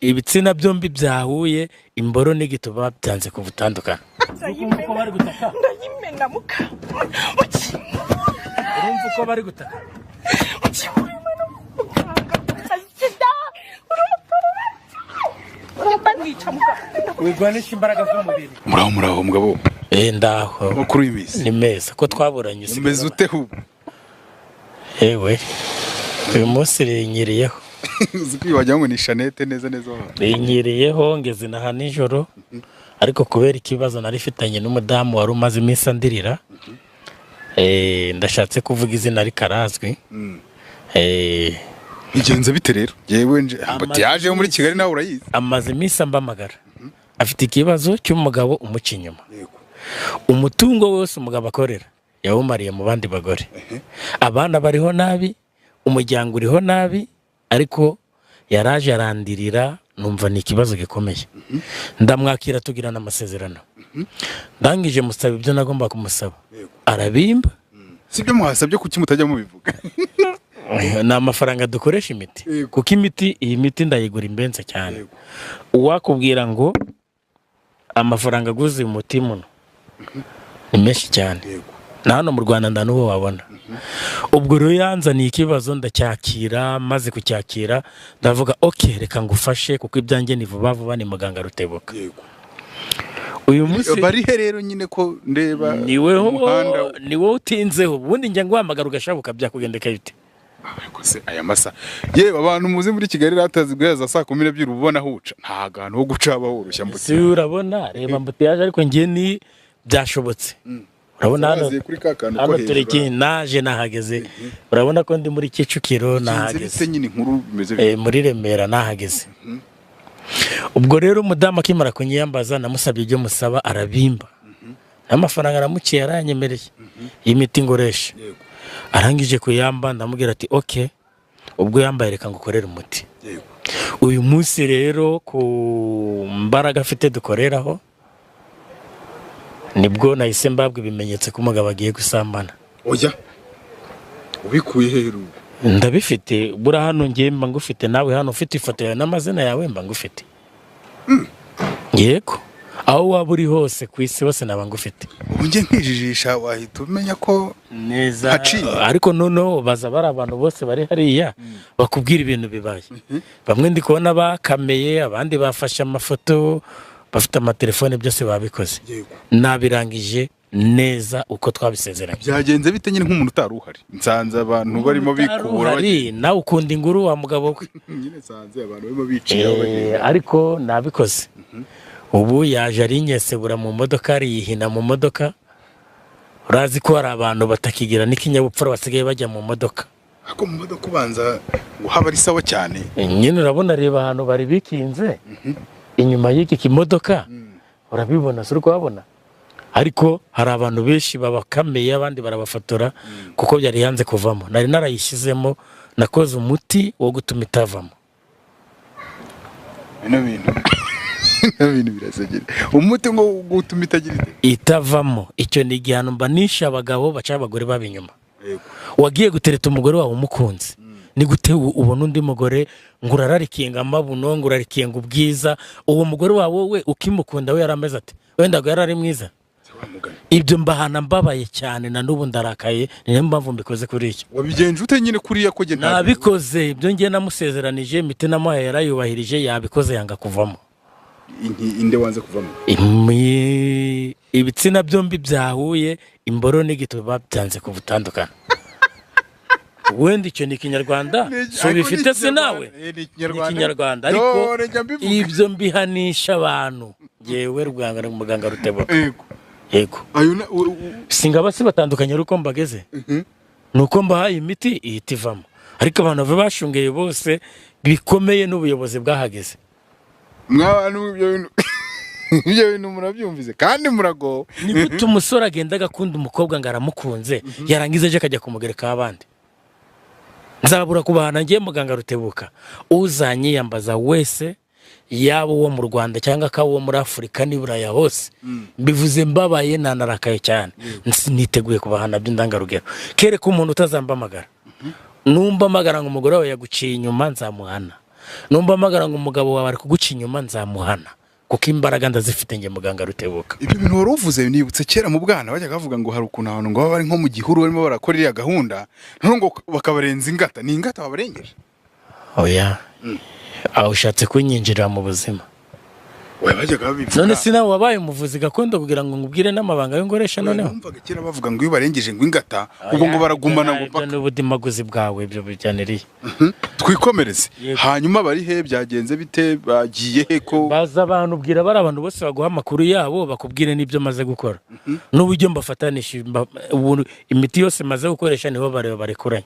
ibitsina byombi byahuye imboro n'igituba byanze ku butandukana. Uko bari gutaka ndayimena muka urumva uko bari gutaka wigwanisha imbaraga z'umubiri. Muraho mugabo. Ndaho Makuru y'imisi. ni meza ko twaburanye Umeze ute hubu? Ewe uyu munsi rinyiriyeho Uzikwi wajya ngo ni Chanete neza. rinyiriyeho ngeze naha nijoro ariko kubera ikibazo nari fitanye n'umudamu wari umaze iminsi andirira ndashatse kuvuga izina rikarazwi. Bigenze bite rero? Yewe nje mbati yaje muri Kigali nawe urayizi. Amaze iminsi ambamagara afite ikibazo cy'umugabo umuca inyuma. Umutungo wose umugabo akorera yawumariye mu bandi bagore. Abana bariho nabi, umuryango uriho nabi, ariko yaraje arandirira numva ni ikibazo gikomeye. Ndamwakira tugirana amasezerano. Ndangije musaba ibyo nagomba kumusaba. Arabimba. Sibyo muhasabye kuki mutajya mubivuga. Na amafaranga dukoresha imiti. Kuko iyi miti ndayigura imbenze cyane. Uwakubwira ngo amafaranga guzi umuti muno ni menshi cyane. Na hano mu Rwanda ndanuwo wabona. Ubwo rero yanzaniye ikibazo ndacyakira, maze kucyakira ndavuga okay reka ngufashe kuko ibyanjye ni vuba ni muganga Rutebuka. Uyu munsi bari he rero nyine ko ndeba niwe utinzeho ubundi njya ngwamagara ugashabuka byakugendeka bite. Kose aya masa yewe abantu muzi muri Kigali ratazi guheza saa 12 ubona huca nta gantu ho guca abahoroshya mbuti. Si urabona reba mbuti yaje ariko ngiye ni byashobotse. Urabona hano turiki naje nahageze. Urabona ko ndi muri Kicukiro nahageze. Nyine inkuru bimeze muri Remera nahageze. Ubwo rero umudamu akimara kunyiyambaza namusabye ibyo musaba arabimba. N'amafaranga aramuciye aranyemereye. Imiti ngoresha. Arangije kuyamba ndamubwira ati okay ubwo yambaye reka ngukorera umuti. Uyu munsi rero ku mbaraga afite dukoreraho nibwo nahise mbabwa ibimenyetso ko umugabo agiye gusambana. Oya ubikuye heru? Ndabifite bura hano ngiye mba ngufite nawe hano ufite ifoto yawe n'amazina yawe mba ngufite. Yego aho waba uri hose ku isi hose naba ngufite. Unje nkijijisha wahita umenya ko neza ariko noneho baza bari abantu bose bari hariya bakubwira ibintu bibaye. Bamwe ndi kubona bakameye abandi bafashe amafoto bafite amatelefone byose babikoze. Nabirangije neza uko twabisezeranye. Byagenze bite nyine nk'umuntu utaruhari? Nsanze abantu barimo bikura bari nawe ukunda inguru wa mugabo we. Nyine nsanze abantu barimo biciye ariko nabikoze. Ubu yaje ari nyesebura mu modoka yihina mu modoka. Urazi ko hari abantu batakigira n'ikinyabupfura basigaye bajya mu modoka. Ako mu modoka ubanza ngo haba ari sawa cyane. Nyine urabona reba ahantu bari bikinze. Inyuma y'iki kimodoka urabibona suri kubabona. Ariko hari abantu benshi babakameye abandi barabafotora kuko byari yanze kuvamo. Nari narayishyizemo nakoze umuti wo gutuma itavamo. Ibintu birasegera. Umuti ngo gutuma itagira itavamo. Icyo ni igihano mbanisha abagabo baca abagore babinyuma. Wagiye gutereta umugore wawe umukunze. Ni gute ubona undi mugore ngurararikinga amabuno ngurarikinga ubwiza uwo mugore wawe we ukimukunda we yarameze ati wenda ngo yarari mwiza. Ibyo mbahana mbabaye cyane na nubu ndarakaye niyo mpamvu mbikoze kuri icyo. Wabigenje ute nyine kuriya ko genda? Nabikoze ibyo ngiye namusezeranije mite namuhaye yarayubahirije yabikoze yanga kuvamo. Inde wanze kuvamo? Ibitsina byombi byahuye imboro n'igituba byanze ku butandukana. Wenda icyo ni Kinyarwanda so bifite se nawe ni Kinyarwanda ariko ibyo mbihanisha abantu yewe rwanga muganga Rutebuka. Yego singaba si batandukanye ruko mbageze nuko mbahaye imiti ihitivamo ariko abantu bashungeye bose bikomeye n'ubuyobozi bwahageze. Mwabantu ibyo bintu murabyumvize kandi murago. Ni gute umusore agenda agakunda umukobwa ngo aramukunze yarangiza aje kajya kumugereka abandi. Nzabura kubahana ngiye muganga Rutebuka uzanyiyambaza wese yabo wo mu Rwanda cyangwa ka wo muri Afrika n'Iburaya hose bivuze mbabaye nanarakaye cyane. Niteguye kubahana by'indangarugero kereka umuntu utazambamagara numba magara ngo umugore wawe yaguciye inyuma nzamuhana numva amagara ngo umugabo wawe ari kuguca inyuma nzamuhana kuko imbaraga ndazifite nge muganga Rutebuka. Ibyo bintu wari uvuze nibutse kera mu bwana bajyaga bavuga ngo hari ukuntu abantu ngo baba bari nko mu gihuru barimo barakora iriya gahunda none ngo bakabarenza ingata, ni ingata babarengeje? Oya aho ushatse kunyinjirira mu buzima. We bajyaga babivuga. None sinawe wabaye umuvuzi gakondo kugira ngo ngubwire n'amabanga y'ingoresha noneho. Numvaga kera bavuga ngo iyo barengeje ngo ingata ubwo ngo baragumana ngo paka. N'ubudimaguzi bwawe ibyo bijyaniriye. Twikomereze. Hanyuma bari he byagenze bite bagiye he ko? Baza abantu ubwira bari abantu bose baguha amakuru yabo bakubwire n'ibyo maze gukora. N'uburyo mbafatanisha imiti yose maze gukoresha niho barekuranye.